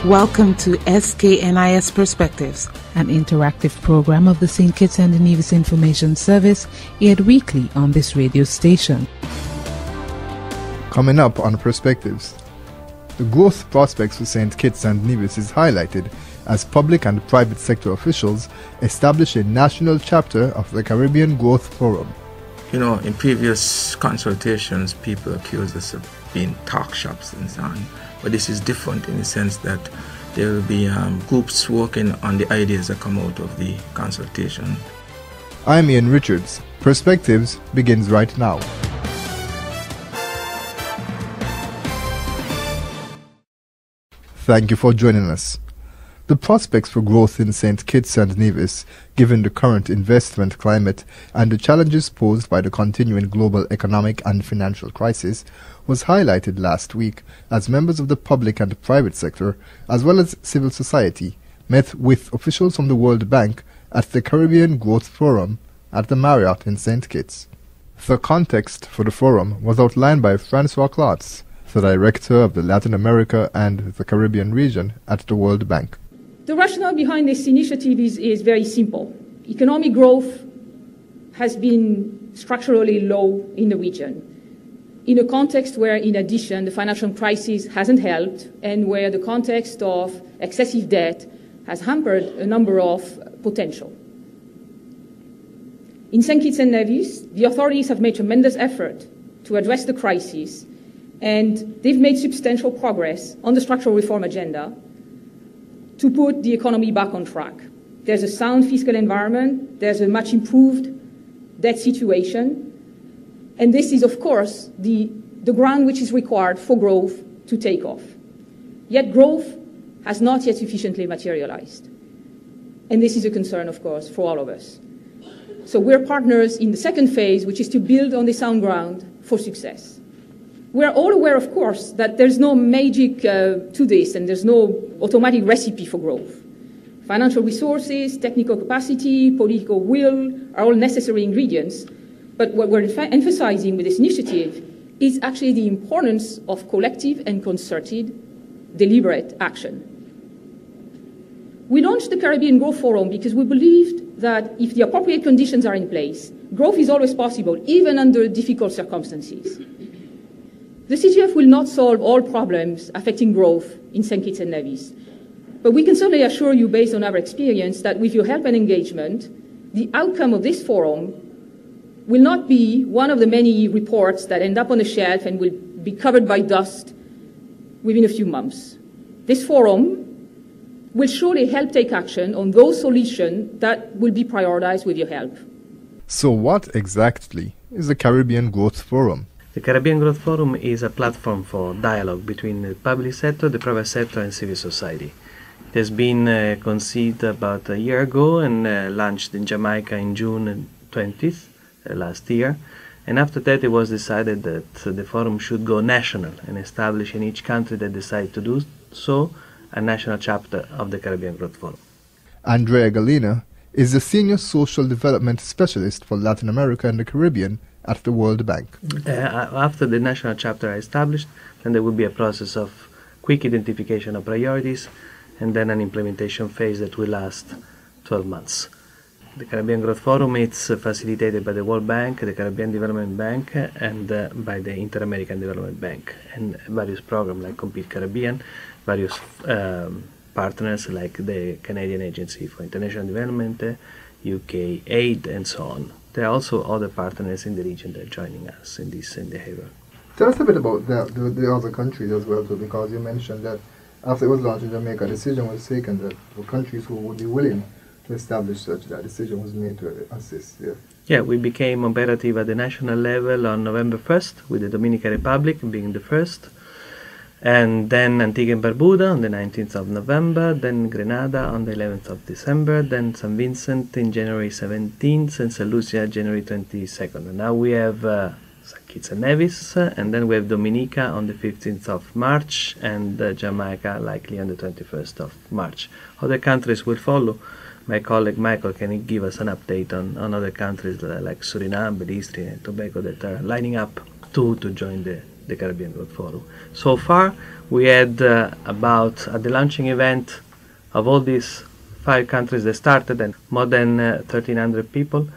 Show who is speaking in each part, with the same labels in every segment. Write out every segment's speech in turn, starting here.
Speaker 1: Welcome to SKNIS Perspectives,
Speaker 2: an interactive program of the St. Kitts and Nevis Information Service, aired weekly on this radio station.
Speaker 3: Coming up on Perspectives, the growth prospects for St. Kitts and Nevis is highlighted as public and private sector officials establish a national chapter of the Caribbean Growth Forum.
Speaker 4: You know, in previous consultations, people accused us of being talk shops and so on. But this is different in the sense that there will be groups working on the ideas that come out of the consultation.
Speaker 3: I'm Ian Richards. Perspectives begins right now. Thank you for joining us. The prospects for growth in St. Kitts and Nevis, given the current investment climate and the challenges posed by the continuing global economic and financial crisis, was highlighted last week as members of the public and private sector, as well as civil society, met with officials from the World Bank at the Caribbean Growth Forum at the Marriott in St. Kitts. The context for the forum was outlined by Francois Klotz, the Director of the Latin America and the Caribbean region at the World Bank.
Speaker 5: The rationale behind this initiative is very simple. Economic growth has been structurally low in the region, in a context where, in addition, the financial crisis hasn't helped and where the context of excessive debt has hampered a number of potential. In St. Kitts and Nevis, the authorities have made tremendous effort to address the crisis, and they've made substantial progress on the structural reform agenda to put the economy back on track. There's a sound fiscal environment, there's a much improved debt situation, and this is, of course, the ground which is required for growth to take off. Yet growth has not yet sufficiently materialized. And this is a concern, of course, for all of us. So we're partners in the second phase, which is to build on the sound ground for success. We're all aware, of course, that there's no magic to this, and there's no automatic recipe for growth. Financial resources, technical capacity, political will are all necessary ingredients. But what we're emphasizing with this initiative is actually the importance of collective and concerted, deliberate action. We launched the Caribbean Growth Forum because we believed that if the appropriate conditions are in place, growth is always possible, even under difficult circumstances. The CGF will not solve all problems affecting growth in St. Kitts and Nevis, but we can certainly assure you, based on our experience, that with your help and engagement, the outcome of this forum will not be one of the many reports that end up on the shelf and will be covered by dust within a few months. This forum will surely help take action on those solutions that will be prioritized with your help.
Speaker 3: So what exactly is the Caribbean Growth Forum?
Speaker 6: The Caribbean Growth Forum is a platform for dialogue between the public sector, the private sector and civil society. It has been conceived about a year ago and launched in Jamaica in June 20th last year. And after that it was decided that the forum should go national and establish in each country that decide to do so a national chapter of the Caribbean Growth Forum.
Speaker 3: Andrea Galina is the Senior Social Development Specialist for Latin America and the Caribbean at the World Bank.
Speaker 6: After the national chapter is established, then there will be a process of quick identification of priorities and then an implementation phase that will last 12 months. The Caribbean Growth Forum is facilitated by the World Bank, the Caribbean Development Bank, and by the Inter-American Development Bank, and various programs like Compete Caribbean, various partners like the Canadian Agency for International Development, UK Aid, and so on. There are also other partners in the region that are joining us in this endeavor.
Speaker 3: Tell us a bit about the other countries as well, too, because you mentioned that after it was launched in Jamaica, a decision was taken that for countries who would be willing to establish such, that decision was made to assist.
Speaker 6: Yeah, we became operative at the national level on November 1st, with the Dominican Republic being the first, and then Antigua and Barbuda on the 19th of November, then Grenada on the 11th of December, then St. Vincent in January 17th, and St. Lucia January 22nd. And now we have St. Kitts and Nevis, and then we have Dominica on the 15th of March, and Jamaica likely on the 21st of March. Other countries will follow. My colleague Michael can give us an update on other countries like Suriname, Belize, and Tobago that are lining up to join the Caribbean Growth Forum. So far, we had about, at the launching event of all these 5 countries that started, and more than 1,300 people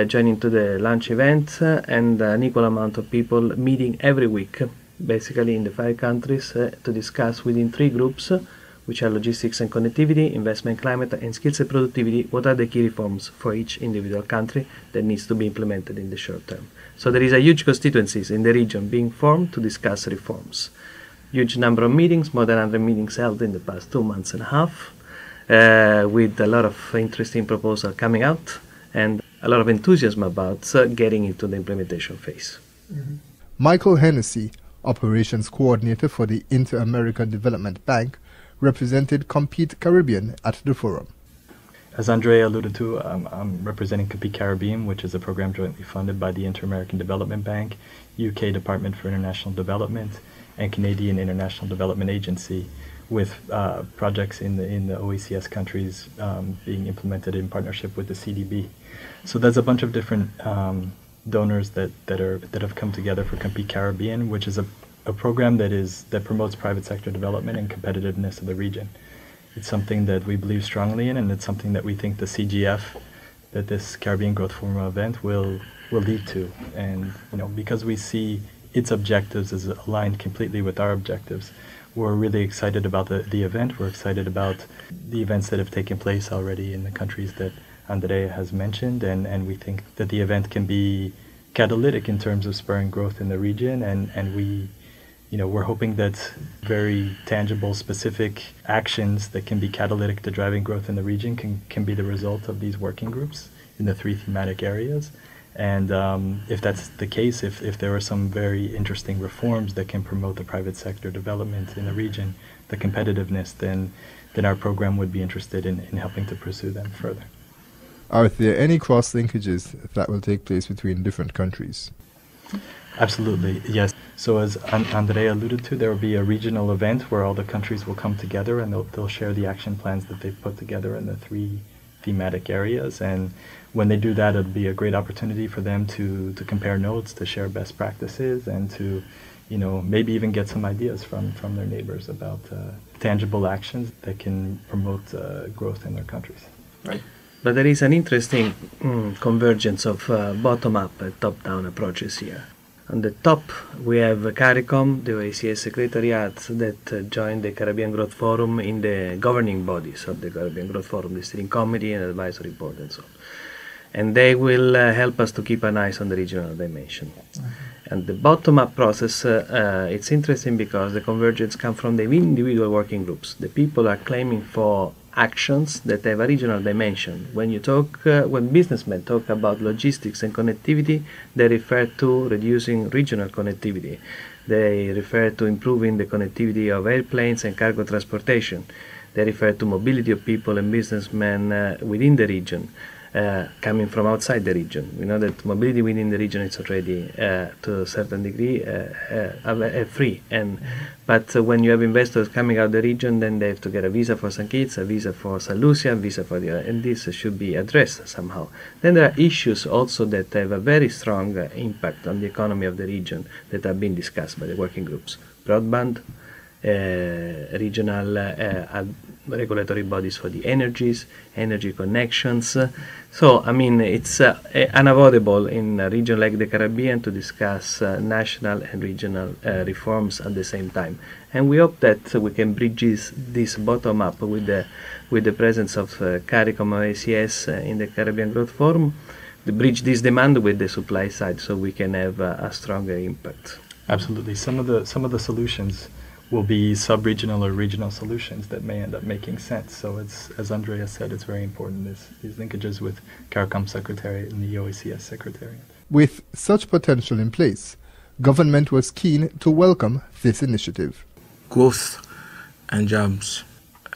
Speaker 6: joining to the launch event, and an equal amount of people meeting every week, basically in the 5 countries, to discuss within 3 groups, which are logistics and connectivity, investment climate, and skills and productivity, what are the key reforms for each individual country that needs to be implemented in the short term. So there is a huge constituencies in the region being formed to discuss reforms. Huge number of meetings, more than 100 meetings held in the past 2 months and a half, with a lot of interesting proposals coming out, and a lot of enthusiasm about getting into the implementation phase.
Speaker 3: Mm-hmm. Michael Hennessy, Operations Coordinator for the Inter-American Development Bank, represented Compete Caribbean at the forum.
Speaker 7: As Andrea alluded to, I'm representing Compete Caribbean, which is a program jointly funded by the Inter-American Development Bank, UK Department for International Development, and Canadian International Development Agency, with projects in the OECS countries being implemented in partnership with the CDB. So there's a bunch of different donors that have come together for Compete Caribbean, which is a program that promotes private sector development and competitiveness of the region. It's something that we believe strongly in, and it's something that we think the CGF, that this Caribbean Growth Forum event will lead to. And because we see its objectives as aligned completely with our objectives, we're really excited about the event. We're excited about the events that have taken place already in the countries that Andrea has mentioned, and we think that the event can be catalytic in terms of spurring growth in the region, and we're hoping that very tangible, specific actions that can be catalytic to driving growth in the region can be the result of these working groups in the 3 thematic areas. And if that's the case, if there are some very interesting reforms that can promote the private sector development in the region, the competitiveness, then our program would be interested in helping to pursue them further.
Speaker 3: Are there any cross-linkages that will take place between different countries?
Speaker 7: Absolutely, yes. So as Andrea alluded to, there will be a regional event where all the countries will come together and they'll share the action plans that they've put together in the 3 thematic areas. And when they do that, it'll be a great opportunity for them to compare notes, to share best practices, and to maybe even get some ideas from their neighbors about tangible actions that can promote growth in their countries. Right.
Speaker 6: But there is an interesting convergence of bottom-up and top-down approaches here. On the top, we have CARICOM, the OECS Secretariat, that joined the Caribbean Growth Forum in the governing bodies of the Caribbean Growth Forum, the steering committee and advisory board and so on. And they will help us to keep an eye on the regional dimension. Mm-hmm. And the bottom-up process, it's interesting because the convergence comes from the individual working groups. The people are claiming for actions that have a regional dimension. When businessmen talk about logistics and connectivity, they refer to reducing regional connectivity. They refer to improving the connectivity of airplanes and cargo transportation. They refer to mobility of people and businessmen within the region, coming from outside the region. We know that mobility within the region is already, to a certain degree, free. But when you have investors coming out of the region, then they have to get a visa for St. Kitts, a visa for St. Lucia, a visa for and this should be addressed somehow. Then there are issues also that have a very strong impact on the economy of the region that have been discussed by the working groups. Broadband, regional regulatory bodies for the energies, energy connections. So, I mean, it's unavoidable in a region like the Caribbean to discuss national and regional reforms at the same time. And we hope that we can bridge this bottom-up with the presence of CARICOM OECS in the Caribbean Growth Forum, to bridge this demand with the supply side so we can have a stronger impact.
Speaker 7: Absolutely. Some of the solutions will be sub-regional or regional solutions that may end up making sense. So it's, as Andrea said, it's very important, these linkages with CARICOM Secretariat and the OECS Secretariat.
Speaker 3: With such potential in place, government was keen to welcome this initiative.
Speaker 4: Growth and jobs,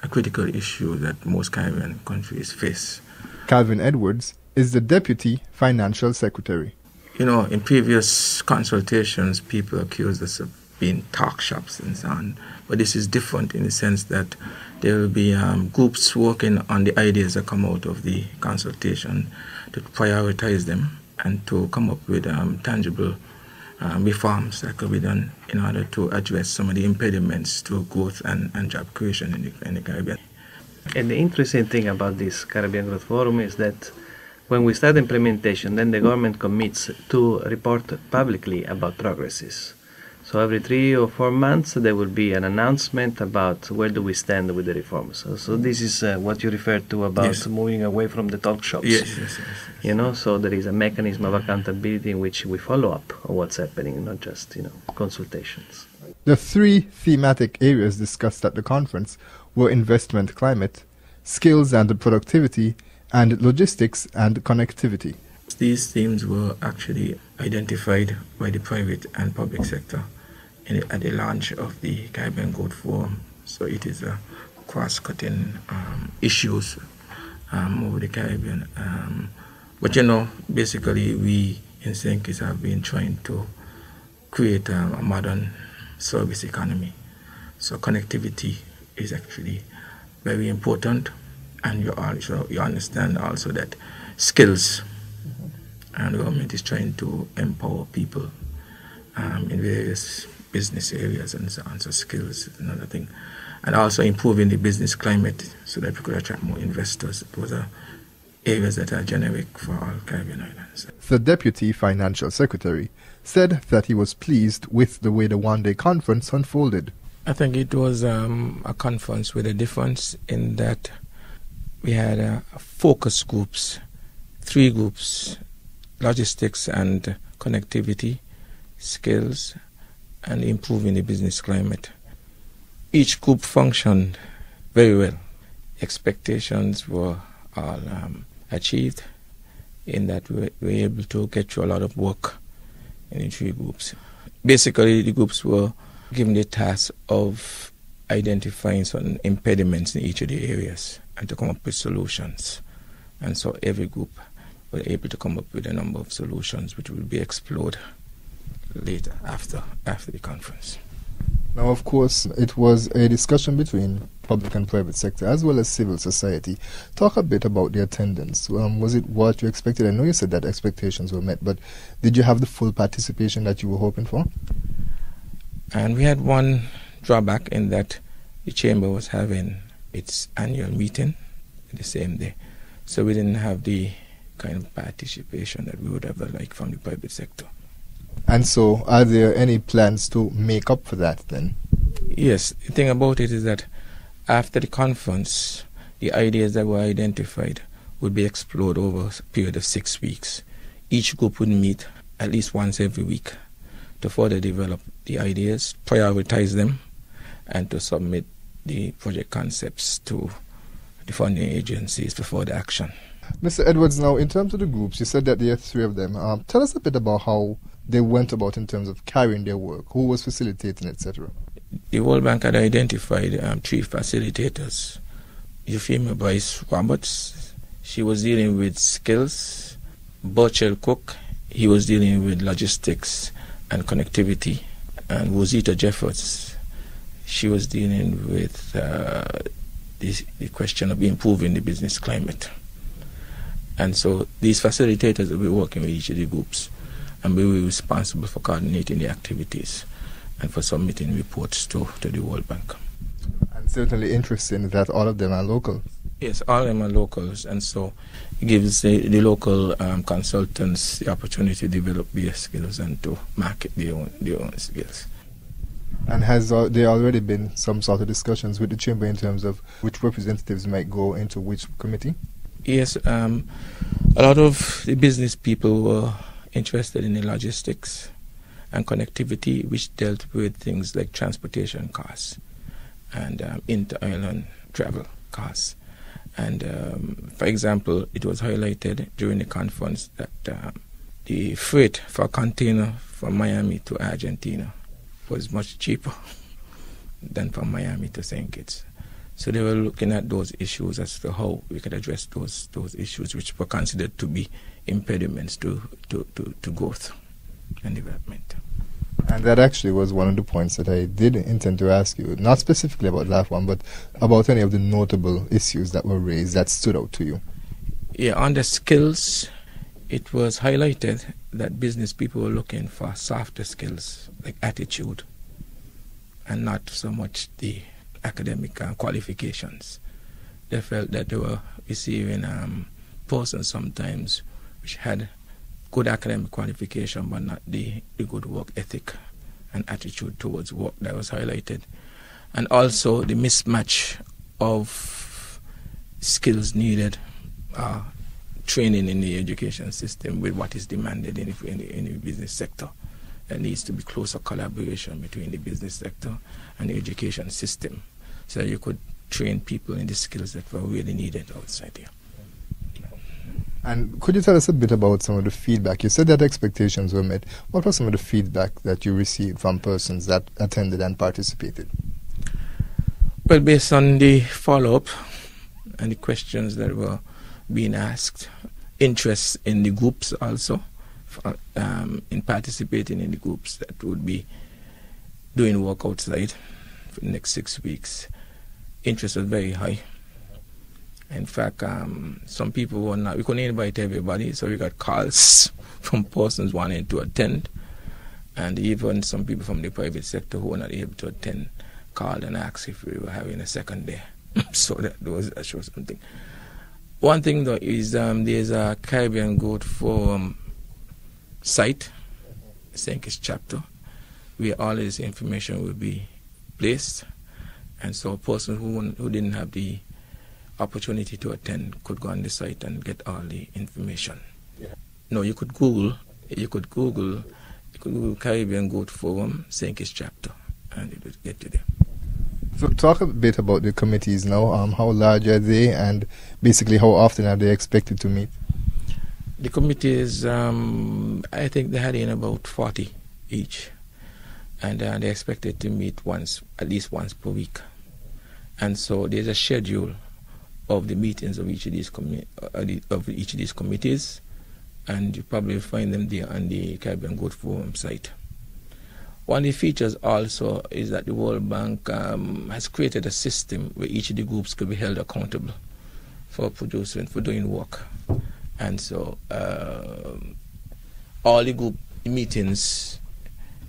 Speaker 4: a critical issue that most Caribbean countries face.
Speaker 3: Calvin Edwards is the Deputy Financial Secretary.
Speaker 4: In previous consultations, people accused us of being talk shops and so on. But this is different in the sense that there will be groups working on the ideas that come out of the consultation to prioritize them and to come up with tangible reforms that could be done in order to address some of the impediments to growth and job creation in the Caribbean.
Speaker 6: And the interesting thing about this Caribbean Growth Forum is that when we start implementation, then the government commits to report publicly about progresses. So every 3 or 4 months there will be an announcement about where do we stand with the reforms. So this is what you referred to about moving away from the talk shops.
Speaker 4: Yes.
Speaker 6: You know, so there is a mechanism of accountability in which we follow up on what's happening, not just consultations.
Speaker 3: The 3 thematic areas discussed at the conference were investment climate, skills and productivity, and logistics and connectivity.
Speaker 4: These themes were actually identified by the private and public sector at the launch of the Caribbean Growth Forum. So it is a cross-cutting issues over the Caribbean. But basically we in St. Kitts have been trying to create a modern service economy. So connectivity is actually very important, and you understand also that skills, and the government is trying to empower people in various business areas and so on. So skills is another thing, and also improving the business climate so that we could attract more investors. Those are areas that are generic for all Caribbean islands.
Speaker 3: The Deputy Financial Secretary said that he was pleased with the way the one-day conference unfolded.
Speaker 4: I think it was a conference with a difference in that we had focus groups, 3 groups: logistics and connectivity, skills, and improving the business climate. Each group functioned very well. Expectations were all achieved in that we were able to get through a lot of work in the 3 groups. Basically, the groups were given the task of identifying certain impediments in each of the areas and to come up with solutions. And so every group were able to come up with a number of solutions which will be explored later after the conference.
Speaker 3: Now, of course, it was a discussion between public and private sector as well as civil society. Talk a bit about the attendance. Was it what you expected? I know you said that expectations were met, but did you have the full participation that you were hoping for?
Speaker 4: And we had one drawback in that the chamber was having its annual meeting the same day. So we didn't have the kind of participation that we would have liked from the private sector.
Speaker 3: And so are there any plans to make up for that then?
Speaker 4: Yes. The thing about it is that after the conference, the ideas that were identified would be explored over a period of 6 weeks. Each group would meet at least once every week to further develop the ideas, prioritize them, and to submit the project concepts to the funding agencies for further action.
Speaker 3: Mr. Edwards, now in terms of the groups, you said that there are 3 of them. Tell us a bit about how they went about in terms of carrying their work, who was facilitating, etc.
Speaker 4: The World Bank had identified 3 facilitators. Euphemia Bryce Roberts, she was dealing with skills. Burchell Cook, he was dealing with logistics and connectivity. And Rosita Jeffords, she was dealing with the question of improving the business climate. And so these facilitators will be working with each of the groups and we will be responsible for coordinating the activities and for submitting reports to the World Bank.
Speaker 3: And certainly interesting that all of them are local.
Speaker 4: Yes, all of them are locals, and so it gives the local consultants the opportunity to develop their skills and to market their own skills.
Speaker 3: And has there already been some sort of discussions with the Chamber in terms of which representatives might go into which committee?
Speaker 4: Yes, a lot of the business people were interested in the logistics and connectivity, which dealt with things like transportation costs and inter-island travel costs. And for example, it was highlighted during the conference that the freight for a container from Miami to Argentina was much cheaper than from Miami to St. Kitts. So they were looking at those issues as to how we could address those issues which were considered to be impediments to growth and development.
Speaker 3: And that actually was one of the points that I did intend to ask you, not specifically about that one, but about any of the notable issues that were raised that stood out to you.
Speaker 4: Yeah, on the skills, it was highlighted that business people were looking for softer skills like attitude and not so much the academic qualifications. They felt that they were receiving persons sometimes which had good academic qualification but not the good work ethic and attitude towards work that was highlighted. And also the mismatch of skills needed, training in the education system with what is demanded in the business sector. There needs to be closer collaboration between the business sector and the education system so that you could train people in the skills that were really needed outside here.
Speaker 3: And could you tell us a bit about some of the feedback? You said that expectations were met. What was some of the feedback that you received from persons that attended and participated?
Speaker 4: Well, based on the follow-up and the questions that were being asked, interest in the groups also, in participating in the groups that would be doing work outside for the next 6 weeks, interest was very high. In fact, some people were not, we couldn't invite everybody, so we got calls from persons wanting to attend, and even some people from the private sector who were not able to attend called and asked if we were having a second day. So that shows something. One thing though is there's a Caribbean Growth Forum site, SKNIS chapter, where all this information will be placed, and so a person who didn't have the opportunity to attend could go on the site and get all the information. Yeah. No, you could Google Caribbean Growth Forum SKNIS chapter, and it would get you there.
Speaker 3: So talk a bit about the committees now. How large are they, and basically how often are they expected to meet?
Speaker 4: The committees, I think they had in about 40 each, and they're expected to meet at least once per week. And so there's a schedule of the meetings of each of these committees, and you probably find them there on the Caribbean Growth Forum site. One of the features also is that the World Bank has created a system where each of the groups could be held accountable for doing work. And so all the group meetings,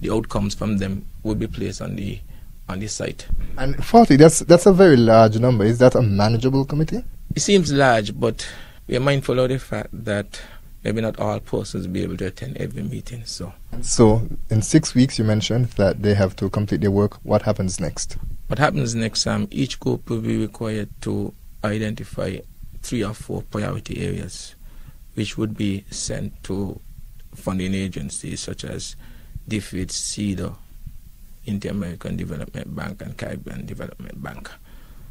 Speaker 4: the outcomes from them will be placed on the site. And
Speaker 3: 40, that's a very large number. Is that a manageable committee?
Speaker 4: It seems large, but we are mindful of the fact that maybe not all persons will be able to attend every meeting. So
Speaker 3: in 6 weeks you mentioned that they have to complete their work. What happens next?
Speaker 4: What happens next, each group will be required to identify 3 or 4 priority areas which would be sent to funding agencies such as DFID, CEDAW, Inter-American Development Bank and Caribbean Development Bank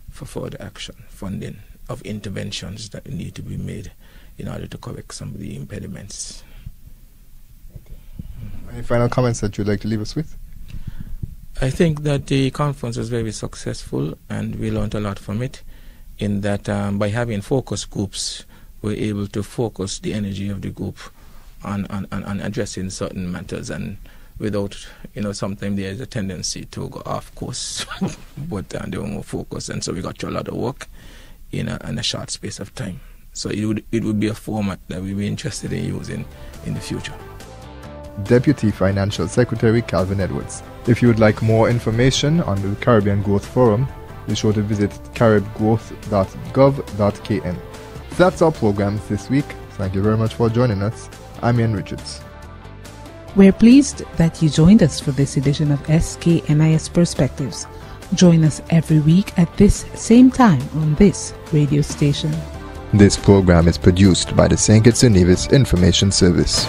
Speaker 4: for further action, funding of interventions that need to be made in order to correct some of the impediments.
Speaker 3: Any final comments that you'd like to leave us with?
Speaker 4: I think that the conference was very successful and we learned a lot from it, in that by having focus groups, we're able to focus the energy of the group on addressing certain matters, and without, sometimes there's a tendency to go off course, but they were more focused, and so we got to a lot of work in a short space of time. So it would be a format that we'd be interested in using in the future.
Speaker 3: Deputy Financial Secretary Calvin Edwards. If you would like more information on the Caribbean Growth Forum, be sure to visit caribgrowth.gov.kn. That's our programs this week. Thank you very much for joining us. I'm Ian Richards.
Speaker 2: We're pleased that you joined us for this edition of SKNIS Perspectives. Join us every week at this same time on this radio station.
Speaker 3: This program is produced by the SKNIS Information Service.